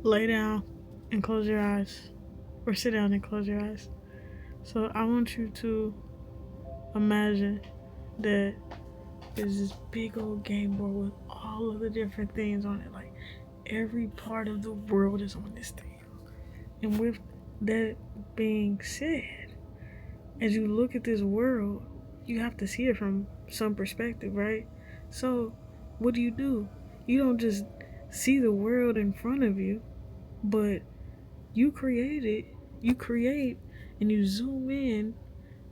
Lay down and close your eyes, or sit down and close your eyes. So I want you to imagine that there's this big old game board with all of the different things on it. Like every part of the world is on this thing. And with that being said, as you look at this world, you have to see it from some perspective, right? So, what do? You don't just see the world in front of you, but you create it. You create and you zoom in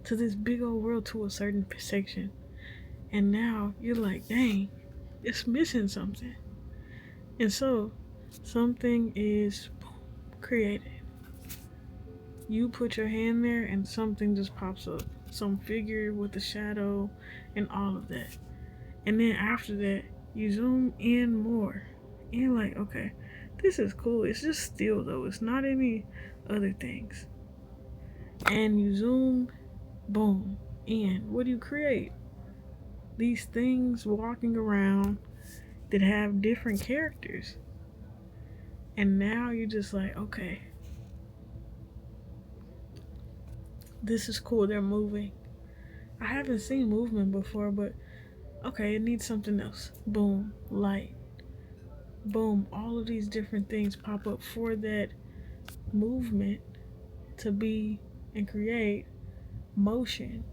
to this big old world to a certain section. And now you're like, dang, it's missing something. And so, something is created. You put your hand there and something just pops up. Some figure with a shadow and all of that. And then after that, you zoom in more. And you're like, okay, this is cool. It's just still though. It's not any other things. And you zoom, boom, in. What do you create? These things walking around that have different characters. And now you're just like, okay, this is cool. They're moving. I haven't seen movement before, but okay, it needs something else. Boom, light. Boom, all of these different things pop up for that movement to be and create motion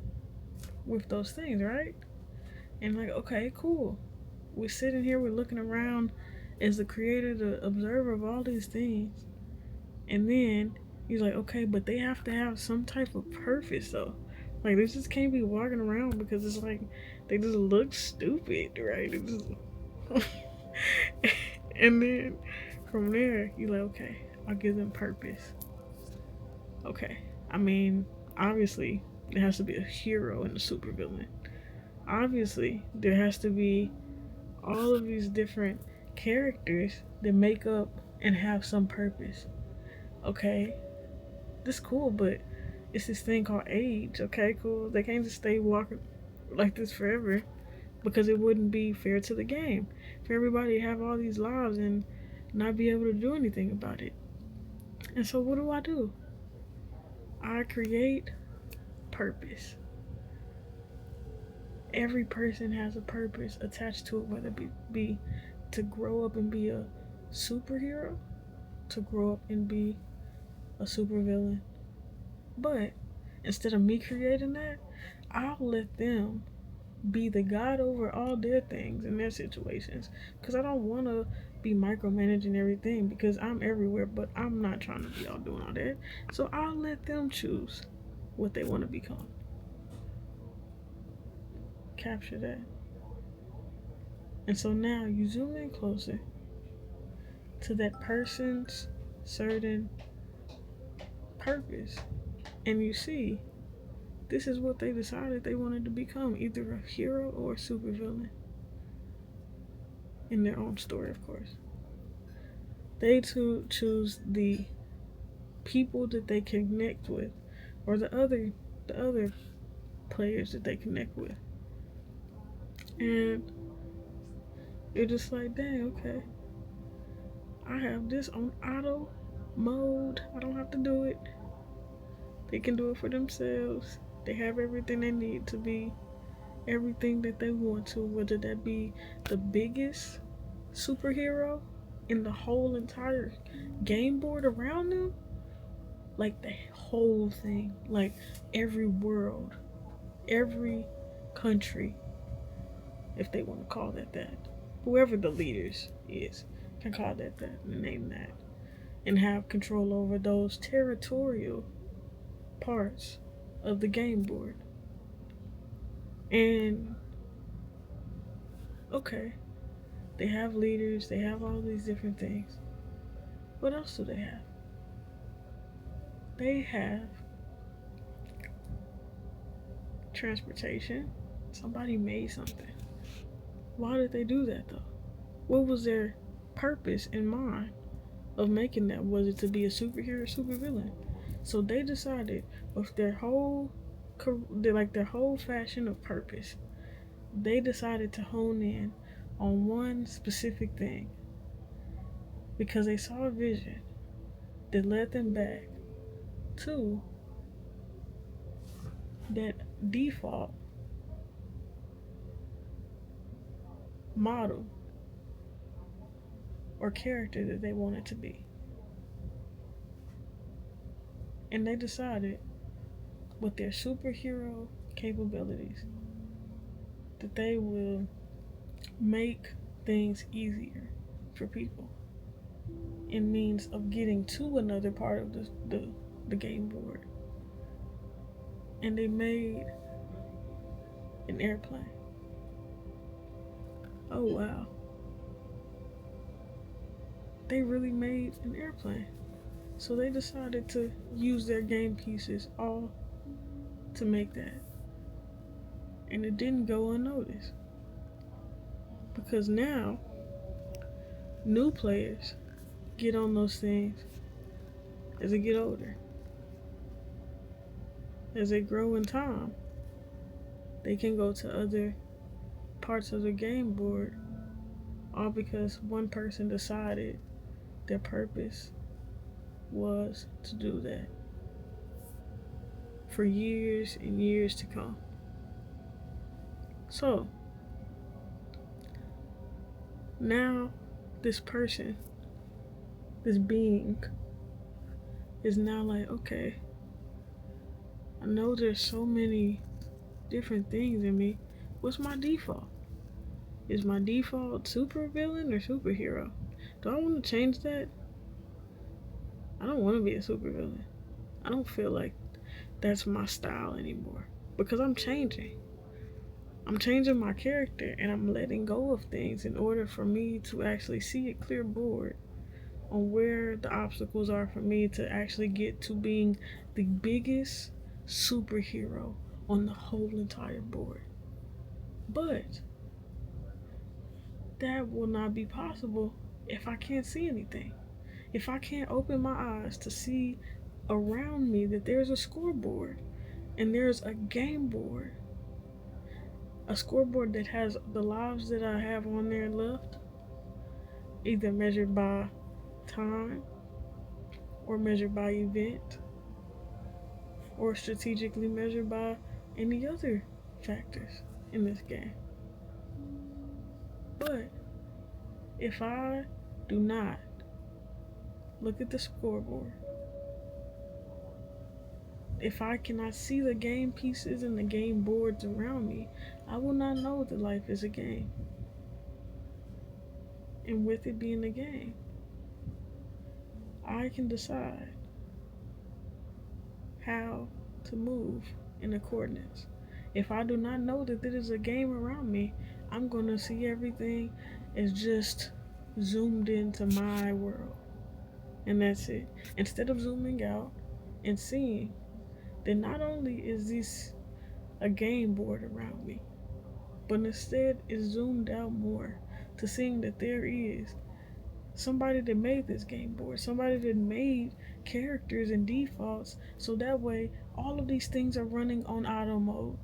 with those things, right? And like, okay, cool. We're sitting here, we're looking around as the creator, the observer of all these things. And then he's like, okay, but they have to have some type of purpose though. Like they just can't be walking around because it's like they just look stupid, right? It just and then from there, you're like, okay, I'll give them purpose. Okay. I mean, obviously, there has to be a hero and a supervillain. Obviously, there has to be all of these different characters that make up and have some purpose. Okay, this is cool, but it's this thing called age. Okay, cool. They can't just stay walking like this forever because it wouldn't be fair to the game for everybody to have all these lives and not be able to do anything about it. And so, what do? I create purpose. Every person has a purpose attached to it, whether it be to grow up and be a superhero, to grow up and be a supervillain. But instead of me creating that, I'll let them be the god over all their things and their situations. Because I don't want to be micromanaging everything because I'm everywhere, but I'm not trying to be all doing all that. So I'll let them choose what they want to become. Capture that. And so now you zoom in closer to that person's certain purpose. And you see, this is what they decided they wanted to become, either a hero or a supervillain. In their own story, of course. They too choose the people that they connect with, or the other players that they connect with. And you're just like, dang, okay. I have this on auto mode. I don't have to do it. They can do it for themselves. They have everything they need to be everything that they want to, whether that be the biggest superhero in the whole entire game board around them, like the whole thing, like every world, every country, if they want to call that. Whoever the leaders is can call that and name that. And have control over those territorial parts of the game board. And okay, they have leaders, they have all these different things. What else do they have? They have transportation. Somebody made something. Why did they do that though? What was their purpose in mind of making that? Was it to be a superhero or supervillain? So they decided with their whole fashion of purpose, they decided to hone in on one specific thing. because they saw a vision that led them back to that default model or character that they wanted to be. And they decided with their superhero capabilities that they will make things easier for people in means of getting to another part of the game board. And they made an airplane. Oh wow. They really made an airplane. So they decided to use their game pieces all to make that. And it didn't go unnoticed. Because now, new players get on those things as they get older. As they grow in time, they can go to other parts of the game board all because one person decided their purpose was to do that for years and years to come. So, now this person, this being, is now like, okay, I know there's so many different things in me. What's my default? Is my default super villain or superhero? Do I want to change that? I don't want to be a super villain. I don't feel like that's my style anymore because I'm changing. I'm changing my character and I'm letting go of things in order for me to actually see a clear board on where the obstacles are for me to actually get to being the biggest superhero on the whole entire board. But that will not be possible if I can't see anything. If I can't open my eyes to see around me that there's a scoreboard and there's a game board, a scoreboard that has the lives that I have on there left, either measured by time or measured by event or strategically measured by any other factors in this game. But if I do not look at the scoreboard, if I cannot see the game pieces and the game boards around me, I will not know that life is a game. And with it being a game, I can decide how to move in the coordinates. If I do not know that there is a game around me, I'm going to see everything as just zoomed into my world. And that's it. Instead of zooming out and seeing that not only is this a game board around me, but instead is zoomed out more to seeing that there is somebody that made this game board, somebody that made characters and defaults, so that way all of these things are running on auto mode.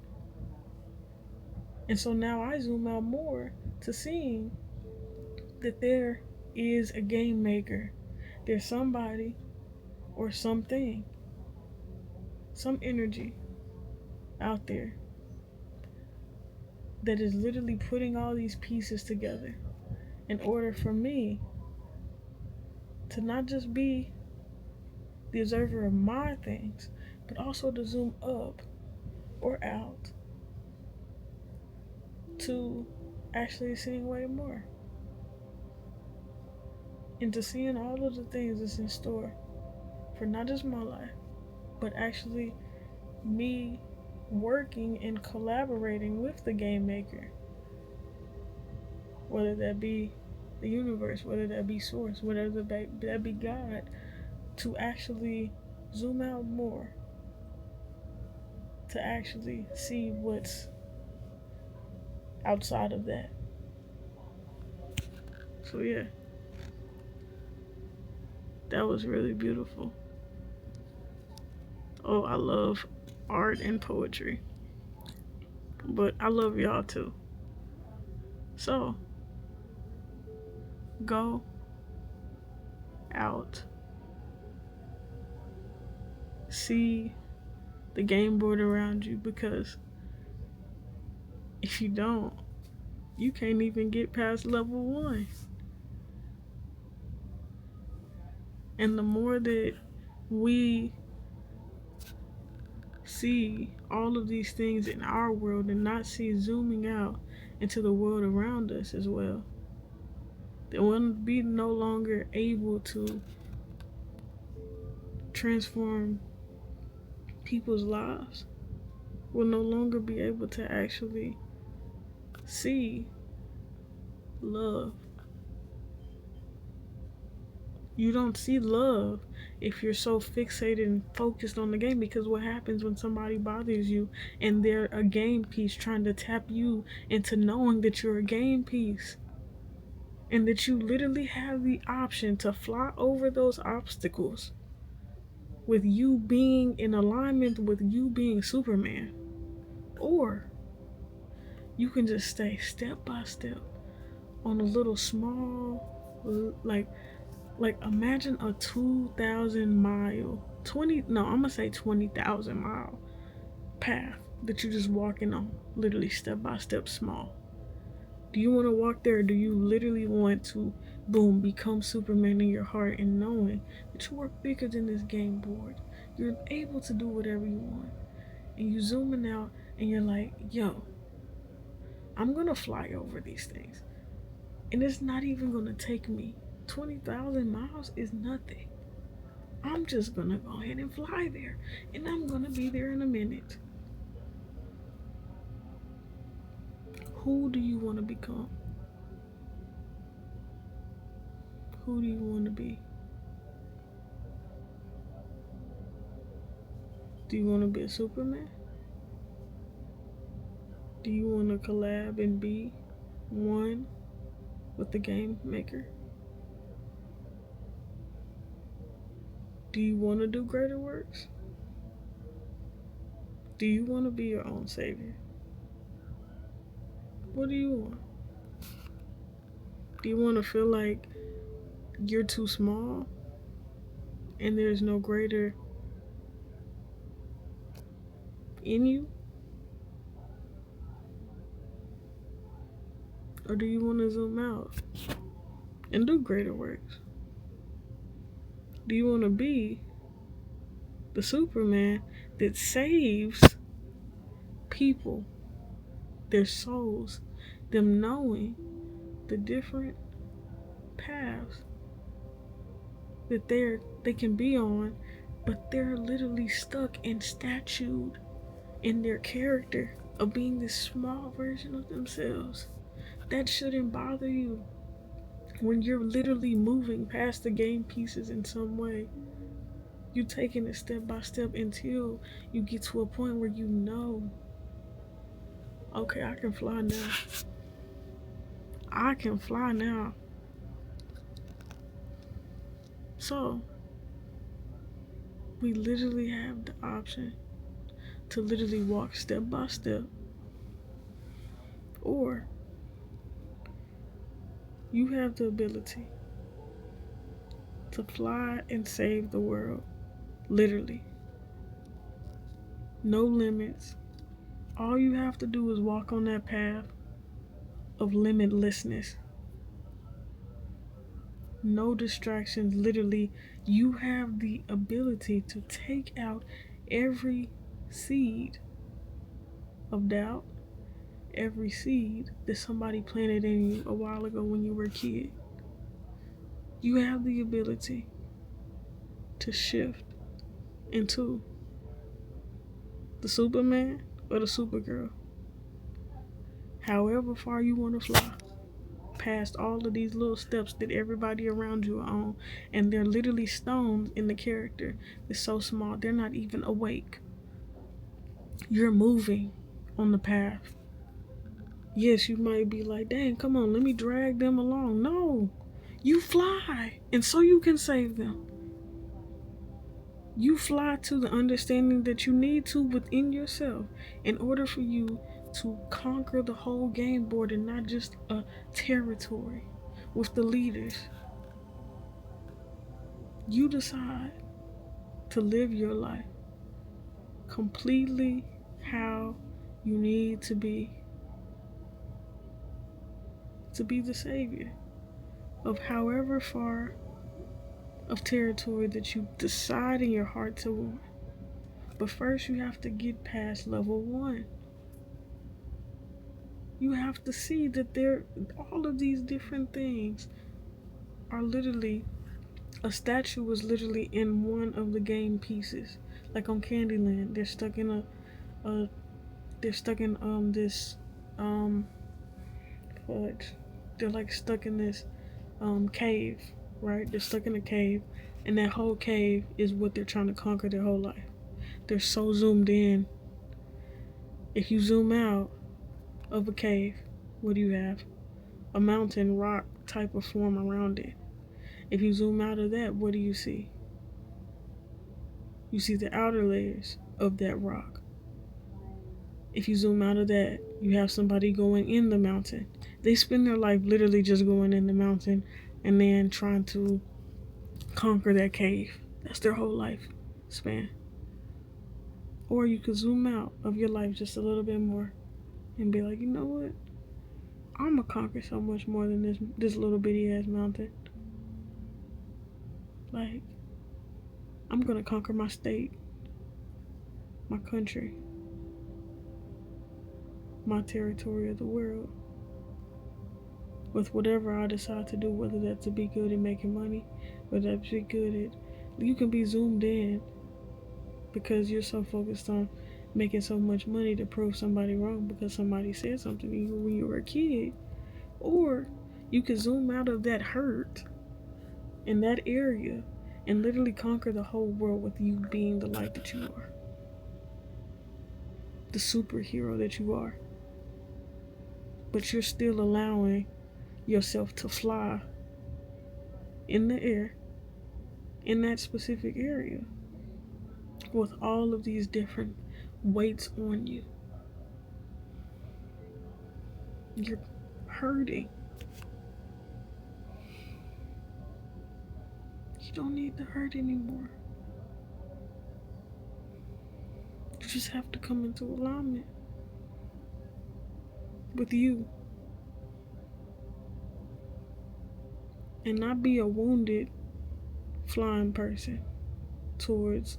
And so now I zoom out more to seeing that there is a game maker. There's somebody or something, some energy out there that is literally putting all these pieces together in order for me to not just be the observer of my things, but also to zoom up or out to actually seeing way more. Into seeing all of the things that's in store for not just my life, but actually me working and collaborating with the game maker. Whether that be the universe, whether that be source, whether that be God, to actually zoom out more, to actually see what's outside of that. So yeah, that was really beautiful. Oh, I love art and poetry, but I love y'all too. So go out. See the game board around you, because if you don't, you can't even get past level 1. And the more that we see all of these things in our world and not see zooming out into the world around us as well, then we'll be no longer able to transform people's lives. We'll no longer be able to actually see love. You don't see love if you're so fixated and focused on the game, because what happens when somebody bothers you and they're a game piece trying to tap you into knowing that you're a game piece and that you literally have the option to fly over those obstacles with you being in alignment with you being Superman, or you can just stay step by step on a little small, like imagine a 2,000 mile 20 no I'm gonna say 20,000 mile path that you're just walking on, literally step by step, small. Do you want to walk there, or do you literally want to, boom, become Superman in your heart and knowing that you are bigger than this game board? You're able to do whatever you want, and you zooming out and you're like, yo, I'm gonna fly over these things, and it's not even gonna take me 20,000 miles. Is nothing. I'm just gonna go ahead and fly there, and I'm gonna be there in a minute. Who do you want to become? Who do you want to be? Do you want to be a Superman? Do you want to collab and be one with the game maker? Do you want to do greater works? Do you want to be your own savior? What do you want? Do you want to feel like you're too small and there's no greater in you? Or do you want to zoom out and do greater works? Do you want to be the Superman that saves people, their souls, them knowing the different paths that they can be on, but they're literally stuck and statued in their character of being this small version of themselves? That shouldn't bother you when you're literally moving past the game pieces in some way. You're taking it step by step until you get to a point where you know, okay, I can fly now. I can fly now. So, we literally have the option to literally walk step by step, or you have the ability to fly and save the world. Literally. No limits. All you have to do is walk on that path of limitlessness. No distractions. Literally, you have the ability to take out every seed of doubt, every seed that somebody planted in you a while ago when you were a kid. You have the ability to shift into the Superman or the Supergirl. However far you want to fly, past all of these little steps that everybody around you are on, and they're literally stones in the character. It's so small, they're not even awake. You're moving on the path. Yes, you might be like, dang, come on, let me drag them along. No, you fly, and so you can save them. You fly to the understanding that you need to within yourself in order for you to conquer the whole game board and not just a territory with the leaders. You decide to live your life completely how you need to be the savior of however far of territory that you decide in your heart to want. But first, you have to get past level 1. You have to see that all of these different things are literally, a statue was literally in one of the game pieces. Like on Candyland, they're stuck in this fudge. They're like stuck in this cave, right? They're stuck in a cave, and that whole cave is what they're trying to conquer their whole life. They're so zoomed in. If you zoom out of a cave, what do you have? A mountain rock type of form around it. If you zoom out of that, what do you see? You see the outer layers of that rock. If you zoom out of that, you have somebody going in the mountain. They spend their life literally just going in the mountain and then trying to conquer that cave. That's their whole life span. Or you could zoom out of your life just a little bit more and be like, you know what? I'm gonna conquer so much more than this little bitty ass mountain. Like, I'm gonna conquer my state, my country, my territory of the world, with whatever I decide to do, whether that's to be good at making money, whether that's to be good at, you can be zoomed in because you're so focused on making so much money to prove somebody wrong because somebody said something to you when you were a kid. Or you can zoom out of that hurt in that area and literally conquer the whole world with you being the light that you are, the superhero that you are. But you're still allowing yourself to fly in the air in that specific area with all of these different weights on you. You're hurting. You don't need to hurt anymore. You just have to come into alignment with you and not be a wounded flying person towards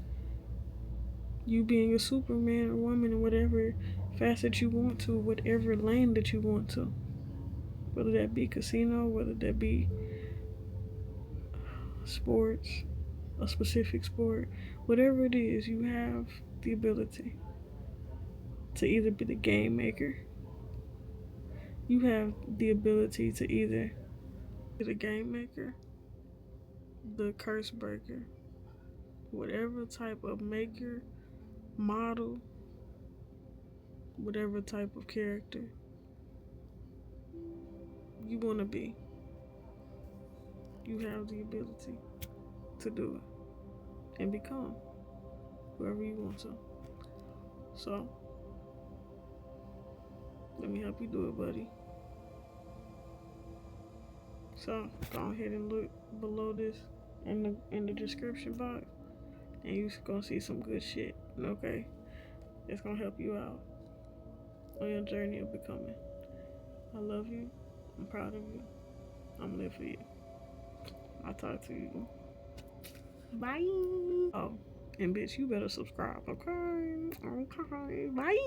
you being a superman or woman in whatever facet you want to, whatever lane that you want to, whether that be casino, whether that be sports, a specific sport, whatever it is, you have the ability to either be the game maker, you have the ability to either be the game maker, the curse breaker, whatever type of maker, model, whatever type of character you want to be, you have the ability to do it and become whoever you want to. So, let me help you do it, buddy. So, go ahead and look below this in the description box, and you're gonna see some good shit, okay? It's gonna help you out on your journey of becoming. I love you. I'm proud of you. I'm live for you. I'll talk to you. Bye. Oh, and bitch, you better subscribe, okay? Okay, bye.